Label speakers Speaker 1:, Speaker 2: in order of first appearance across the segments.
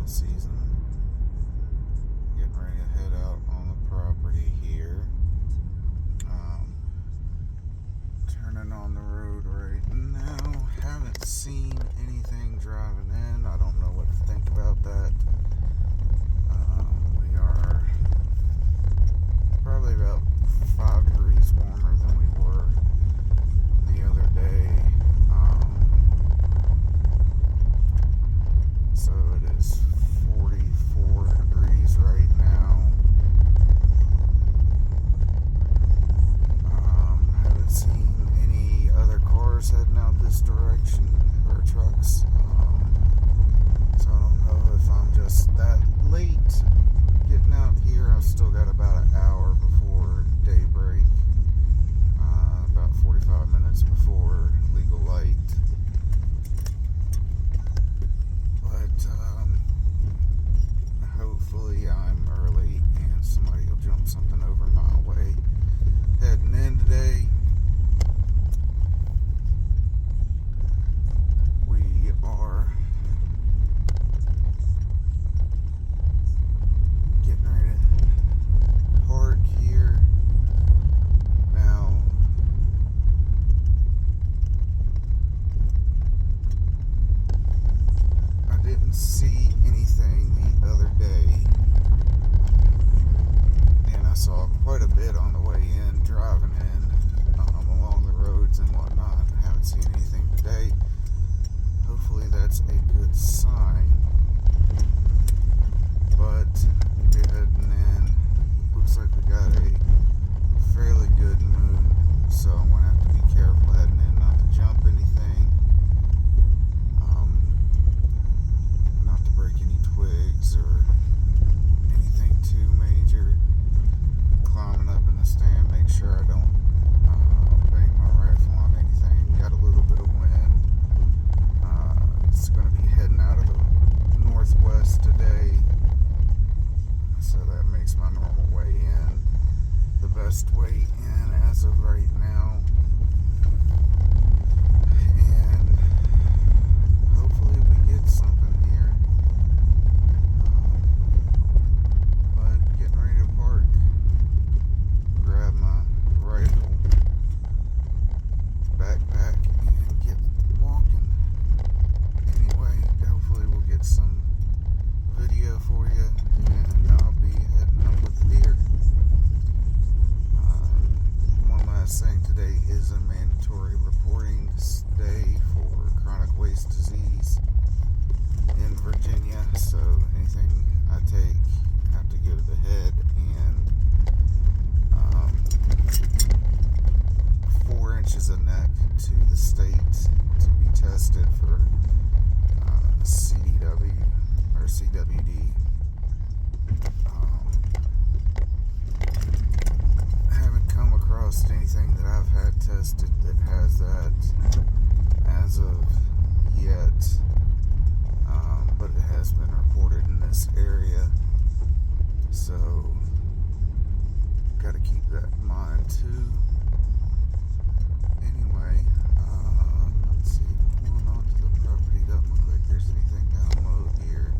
Speaker 1: season. Getting ready to head out on the property here. Turning on the road right now. Haven't seen anything driving in. I don't know what to think about that. We are probably about 5 degrees warmer than we were the other day. So it is 44 degrees right now. Haven't seen any other cars heading out this direction, or trucks. So I don't know if I'm just that late getting out here. I've still got about an hour before daybreak, about 45 minutes before legal light. But hopefully I'm early and somebody will jump something over my way. Heading in today, we are getting ready to park here. Now, I didn't see anything the other day, and I saw quite a bit on the way in, driving in along the roads and whatnot. I haven't seen anything today. Hopefully that's a good sign. But we'll be heading in. Looks like we got a fairly good moon, so I'm going to have to be careful heading in not to jump anything. Not to break any twigs or anything too major. Climbing up in the stand, make sure I don't bang my rifle on anything. Got a little bit of wind. It's going to be heading out of the northwest today, so that makes my normal way in the best way in as of right now. And hopefully we get something here. But getting ready to park, grab my rifle, backpack, and get walking. Anyway, hopefully we'll get some video for you, and I'll be heading up with the deer. One last thing, today is a mandatory reporting day for chronic waste disease in Virginia, so anything I take, I have to go to the head and 4 inches of neck to the state to be tested for CDW or CWD. I haven't come across anything that I've had tested that has that as of yet, but it has been reported in this area, so got to keep that in mind too. Anyway, let's see, pulling onto the property, doesn't look like there's anything down low here.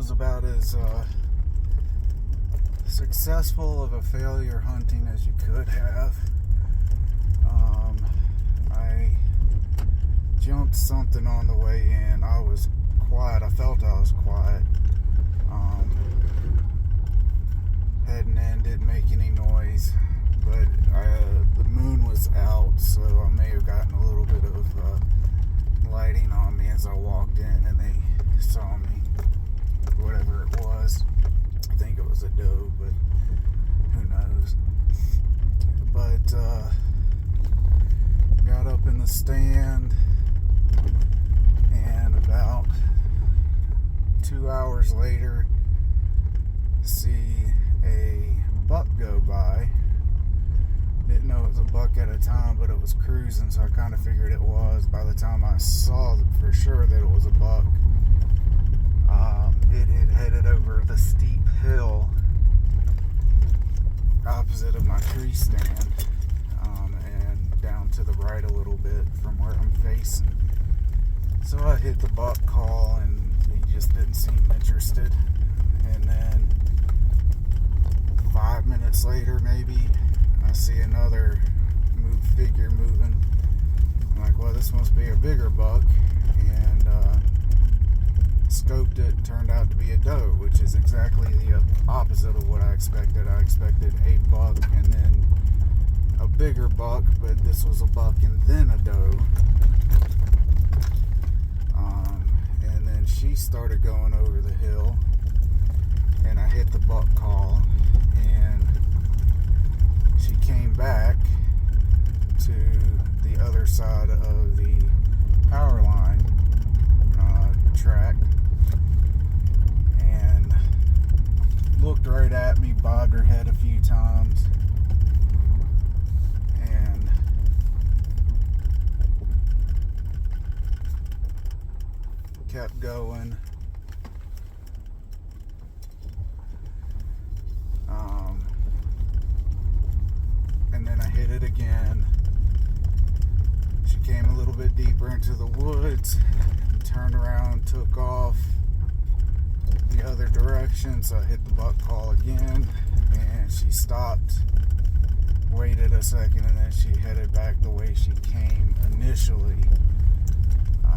Speaker 1: was about as successful of a failure hunting as you could have. I jumped something on the way in. I was quiet. I felt I was quiet. Heading in, didn't make any noise, but the moon was out, so I may have gotten a little bit of lighting on me as I walked in, and they saw me, whatever it was. I think it was a doe, but who knows. But got up in the stand, and about 2 hours later, see a buck go by. Didn't know it was a buck at a time, but it was cruising, so I kind of figured it was. By the time I saw for sure that it was a buck, it had headed over the steep hill opposite of my tree stand, and down to the right a little bit from where I'm facing. So I hit the buck call, and he just didn't seem interested. And then 5 minutes later, maybe, I see another figure moving. I'm like, well, this must be a bigger buck, and scoped it. Turned out to be a doe, which is exactly the opposite of what I expected. I expected a buck and then a bigger buck, but this was a buck and then a doe. And then she started going over the hill, and I hit the buck call, and she came back to the other side of the power line track and looked right at me, bobbed her head a few times, and kept going. And then I hit it again. She came a little bit deeper into the woods, turned around, took off the other direction, so I hit the buck call again, and she stopped, waited a second, and then she headed back the way she came initially.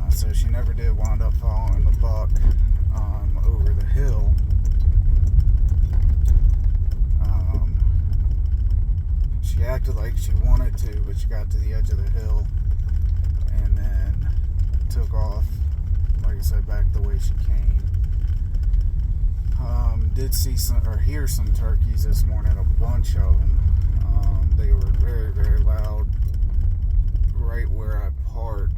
Speaker 1: So she never did wind up following the buck over the hill. She acted like she wanted to, but she got to the edge of the hill and then took off, like I said, back the way she came. Did see some, or hear some turkeys this morning, a bunch of them. They were very, very loud right where I park.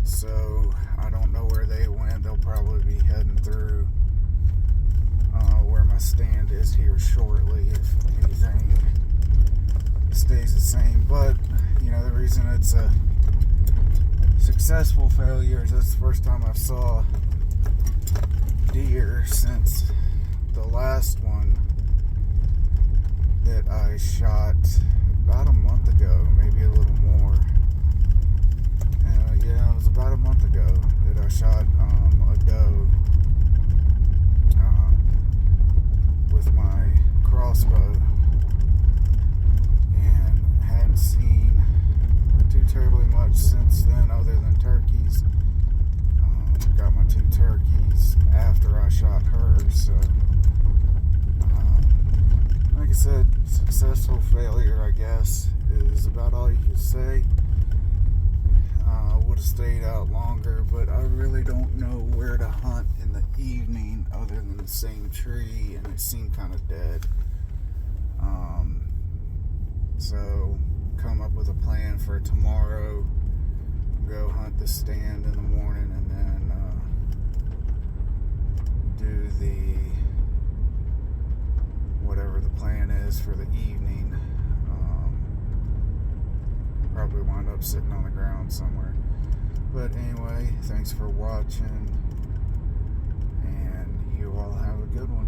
Speaker 1: So I don't know where they went. They'll probably be heading through where my stand is here shortly, if anything stays the same. But you know, the reason it's a successful failure is that's the first time I saw deer since the last one that I shot about a month ago, maybe a little more. Yeah, it was about a month ago that I shot a doe with my crossbow, and hadn't seen too terribly much since then other than turkeys. Got my 2 turkeys after I shot her, so like I said, successful failure, I guess, is about all you can say. Would have stayed out longer, but I really don't know where to hunt in the evening other than the same tree, and it seemed kind of dead. So come up with a plan for tomorrow, go hunt the stand in the morning, and then do the whatever the plan is for the evening. Probably wind up sitting on the ground somewhere. But anyway, thanks for watching, and you all have a good one.